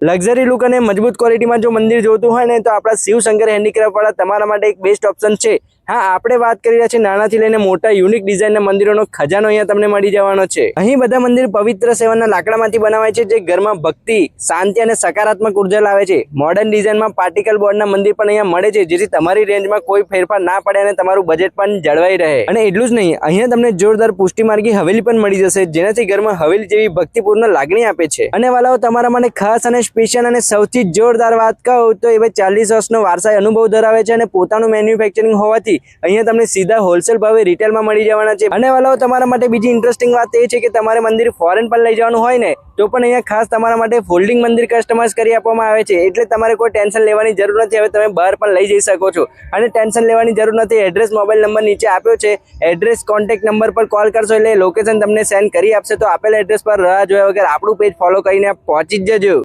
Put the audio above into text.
Luxury look અને મજબૂત ક્વોલિટીમાં જો મંદિર જોતું હોય ને તો આપણા શિવશંકર હેન્ડીક્રાફ્ટ વાળા તમારા માટે એક બેસ્ટ ઓપ્શન છે। હા, આપણે વાત કરી રહ્યા છીએ નાનાથી લઈને મોટા યુનિક ડિઝાઇનના મંદિરોનો ખજાનો અહીંયા તમને મળી જવાનો છે। અહીં બધા મંદિર પવિત્ર સેવનના લાકડામાંથી બનાવાય છે, જે ઘરમાં ભક્તિ, શાંતિ અને સકારાત્મક ઉર્જા લાવે છે। મોડર્ન ડિઝાઇનમાં પાર્ટિકલ બોર્ડના મંદિર પણ અહીંયા મળે છે, જેથી તમારી રેન્જમાં કોઈ ફેરફાર ના પડે અને તમારું બજેટ પણ જળવાઈ રહે। અને એટલું જ નહીં, અહીંયા તમને જોરદાર પુષ્ટિ માર્ગી હવેલી પણ મળી જશે, જેનાથી ઘરમાં હવેલી જેવી ભક્તિપૂર્ણ લાગણી આપે છે। અને વાલાઓ, તમારા માટે ખાસ અને સ્પેશિયલ અને સૌથી જોરદાર વાત કહું તો એ 40 વર્ષનો વારસાઈ અનુભવ ધરાવે છે અને પોતાનું મેન્યુફેક્ચરિંગ હોવાથી અહીંયા તમને સીધા હોલસેલ ભાવે રિટેલમાં મળી જવાના છે। અને વાલાઓ, તમારા માટે બીજી ઇન્ટરેસ્ટિંગ વાત એ છે કે તમારે મંદિર ફોરેન પણ લઈ જવાનું હોય ને તો પણ અહીંયા ખાસ તમારા માટે ફોલ્ડિંગ મંદિર કસ્ટમાઇઝ કરી આપવામાં આવે છે, એટલે તમારે કોઈ ટેન્શન લેવાની જરૂર નથી। હવે તમે બહાર પણ લઈ જઈ શકો છો અને ટેન્શન લેવાની જરૂર નથી। એડ્રેસ, મોબાઈલ નંબર નીચે આપ્યો છે, એડ્રેસ, કોન્ટેક્ટ નંબર પર કોલ કરશો એટલે લોકેશન તમને સેન્ડ કરી આપશે। તો આપેલ એડ્રેસ પર રાહ જોયા વગર આપણું પેજ ફોલો કરીને પહોંચી જ જજો।